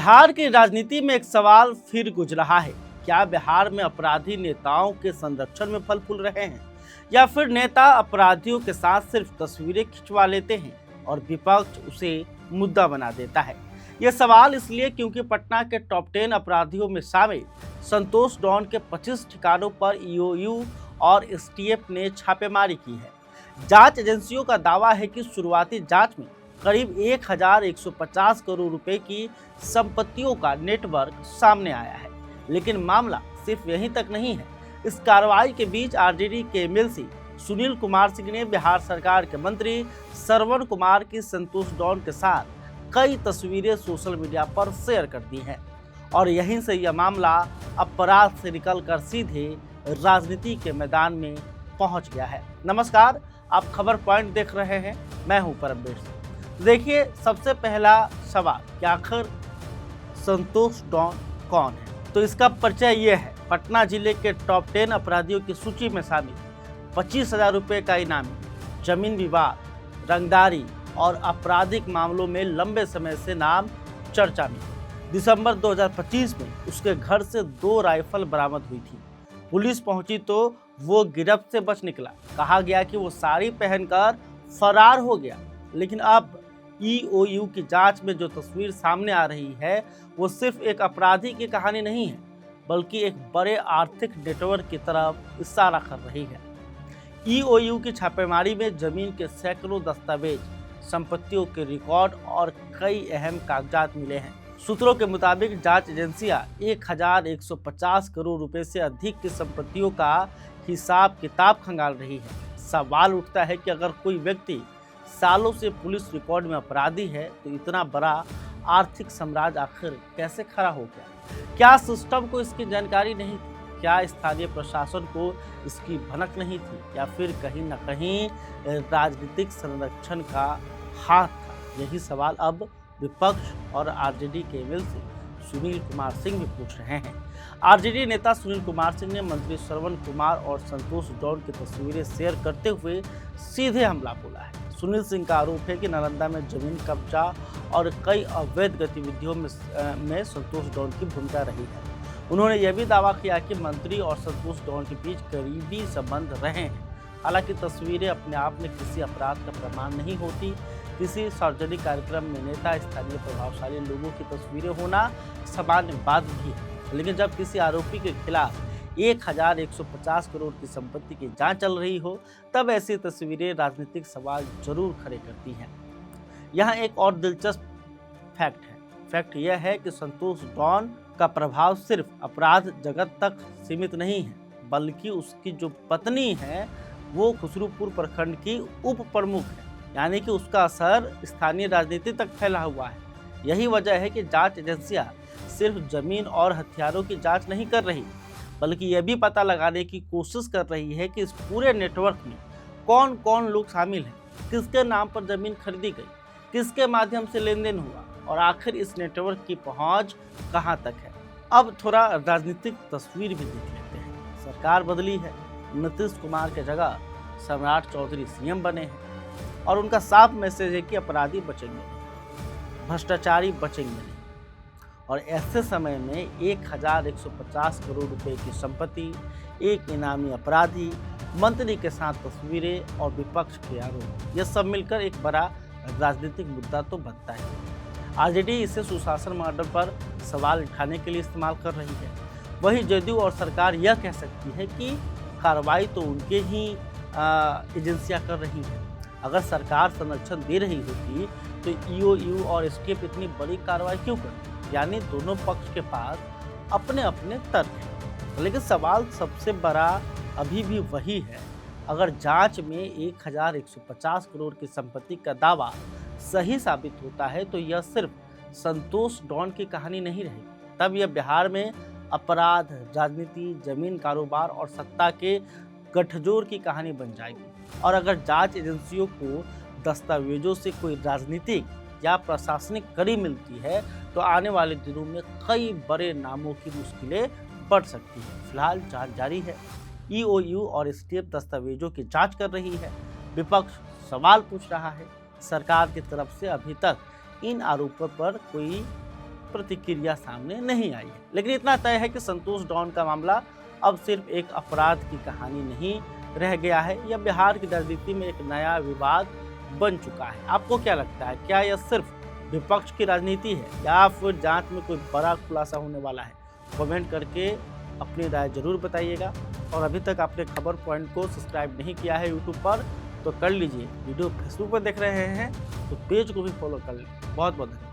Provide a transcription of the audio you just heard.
बिहार की राजनीति में एक सवाल फिर गूंज रहा है। क्या बिहार में अपराधी नेताओं के संरक्षण में फल फूल रहे हैं, या फिर नेता अपराधियों के साथ सिर्फ तस्वीरें खिंचवा लेते हैं और विपक्ष उसे मुद्दा बना देता है। यह सवाल इसलिए क्योंकि पटना के टॉप 10 अपराधियों में शामिल संतोष डॉन के 25 ठिकानों पर ईओयू और एसटीएफ ने छापेमारी की है। जांच एजेंसियों का दावा है कि शुरुआती जांच में करीब 1150 करोड़ रुपए की संपत्तियों का नेटवर्क सामने आया है। लेकिन मामला सिर्फ यहीं तक नहीं है। इस कार्रवाई के बीच आरजेडी के एमएलसी सुनील कुमार सिंह ने बिहार सरकार के मंत्री श्रवण कुमार की संतोष डॉन के साथ कई तस्वीरें सोशल मीडिया पर शेयर कर दी हैं और यहीं से यह मामला अपराध से निकलकर सीधे राजनीति के मैदान में पहुंच गया है। नमस्कार, आप खबर पॉइंट देख रहे हैं, मैं हूं परमवीर सिंह। देखिए, सबसे पहला सवाल कि आखिर संतोष डॉन कौन है। तो इसका परिचय ये है। पटना जिले के टॉप 10 अपराधियों की सूची में शामिल 25,000 रुपये का इनामी, जमीन विवाद, रंगदारी और आपराधिक मामलों में लंबे समय से नाम चर्चा में। दिसंबर 2025 में उसके घर से 2 राइफल बरामद हुई थी। पुलिस पहुंची तो वो गिरफ्त से बच निकला। कहा गया कि वो साड़ी पहनकर फरार हो गया। लेकिन अब ईओयू की जांच में जो तस्वीर सामने आ रही है वो सिर्फ एक अपराधी की कहानी नहीं है, बल्कि एक बड़े आर्थिक नेटवर्क की तरफ इशारा कर रही है। ईओयू की छापेमारी में जमीन के सैकड़ों दस्तावेज, संपत्तियों के रिकॉर्ड और कई अहम कागजात मिले हैं। सूत्रों के मुताबिक जांच एजेंसियां 1150 करोड़ रुपए से अधिक की संपत्तियों का हिसाब किताब खंगाल रही है। सवाल उठता है कि अगर कोई व्यक्ति सालों से पुलिस रिकॉर्ड में अपराधी है तो इतना बड़ा आर्थिक साम्राज्य आखिर कैसे खड़ा हो गया? क्या सिस्टम को इसकी जानकारी नहीं थी? क्या स्थानीय प्रशासन को इसकी भनक नहीं थी, या फिर कहीं न कहीं राजनीतिक संरक्षण का हाथ था? यही सवाल अब विपक्ष और आरजेडी के एमएलसी सुनील कुमार सिंह भी पूछ रहे हैं। आरजेडी नेता सुनील कुमार सिंह ने मंत्री श्रवण कुमार और संतोष डॉन की तस्वीरें शेयर करते हुए सीधे हमला बोला है। सुनील सिंह का आरोप है कि नालंदा में जमीन कब्जा और कई अवैध गतिविधियों में संतोष डॉन की भूमिका रही है। उन्होंने यह भी दावा किया कि मंत्री और संतोष डॉन के बीच करीबी संबंध रहे हैं। हालांकि तस्वीरें अपने आप में किसी अपराध का प्रमाण नहीं होती। किसी सार्वजनिक कार्यक्रम में नेता, स्थानीय प्रभावशाली लोगों की तस्वीरें होना सामान्य बात भी है, लेकिन जब किसी आरोपी के खिलाफ 1150 करोड़ की संपत्ति की जांच चल रही हो, तब ऐसी तस्वीरें राजनीतिक सवाल जरूर खड़े करती हैं। यहाँ एक और दिलचस्प फैक्ट है। फैक्ट यह है कि संतोष डॉन का प्रभाव सिर्फ अपराध जगत तक सीमित नहीं है, बल्कि उसकी जो पत्नी है वो खुसरूपुर प्रखंड की उप प्रमुख है, यानी कि उसका असर स्थानीय राजनीति तक फैला हुआ है। यही वजह है कि जांच एजेंसियां सिर्फ जमीन और हथियारों की जांच नहीं कर रही, बल्कि यह भी पता लगाने की कोशिश कर रही है कि इस पूरे नेटवर्क में कौन कौन लोग शामिल हैं, किसके नाम पर जमीन खरीदी गई, किसके माध्यम से लेन देन हुआ और आखिर इस नेटवर्क की पहुंच कहां तक है। अब थोड़ा राजनीतिक तस्वीर भी देख लेते हैं। सरकार बदली है, नीतीश कुमार के जगह सम्राट चौधरी सीएम बने हैं और उनका साफ मैसेज है कि अपराधी बचेंगे नहीं, भ्रष्टाचारी बचेंगे नहीं। और ऐसे समय में 1150 करोड़ रुपए की संपत्ति, एक इनामी अपराधी, मंत्री के साथ तस्वीरें और विपक्ष के आरोप, यह सब मिलकर एक बड़ा राजनीतिक मुद्दा तो बनता है। आरजेडी इसे सुशासन मॉडल पर सवाल उठाने के लिए इस्तेमाल कर रही है। वहीं जदयू और सरकार यह कह सकती है कि कार्रवाई तो उनके ही एजेंसियां कर रही है। अगर सरकार संरक्षण दे रही होती तो ईओयू और एसटीएफ इतनी बड़ी कार्रवाई क्यों करती? यानी दोनों पक्ष के पास अपने अपने तर्क हैं। लेकिन सवाल सबसे बड़ा अभी भी वही है। अगर जांच में 1150 करोड़ की संपत्ति का दावा सही साबित होता है तो यह सिर्फ संतोष डॉन की कहानी नहीं रहेगी। तब यह बिहार में अपराध, राजनीति, जमीन कारोबार और सत्ता के गठजोड़ की कहानी बन जाएगी। और अगर जांच एजेंसियों को दस्तावेजों से कोई राजनीतिक या प्रशासनिक कड़ी मिलती है तो आने वाले दिनों में कई बड़े नामों की मुश्किलें बढ़ सकती हैं। फिलहाल जांच जारी है। ईओयू और एसटीएफ दस्तावेजों की जांच कर रही है। विपक्ष सवाल पूछ रहा है। सरकार की तरफ से अभी तक इन आरोपों पर कोई प्रतिक्रिया सामने नहीं आई है। लेकिन इतना तय है कि संतोष डॉन का मामला अब सिर्फ एक अपराध की कहानी नहीं रह गया है, यह बिहार की राजनीति में एक नया विवाद बन चुका है। आपको क्या लगता है, क्या यह सिर्फ विपक्ष की राजनीति है या फिर जांच में कोई बड़ा खुलासा होने वाला है? कमेंट करके अपनी राय जरूर बताइएगा। और अभी तक आपने खबर पॉइंट को सब्सक्राइब नहीं किया है यूट्यूब पर तो कर लीजिए। वीडियो फेसबुक पर देख रहे हैं तो पेज को भी फॉलो कर लें। बहुत बहुत धन्यवाद।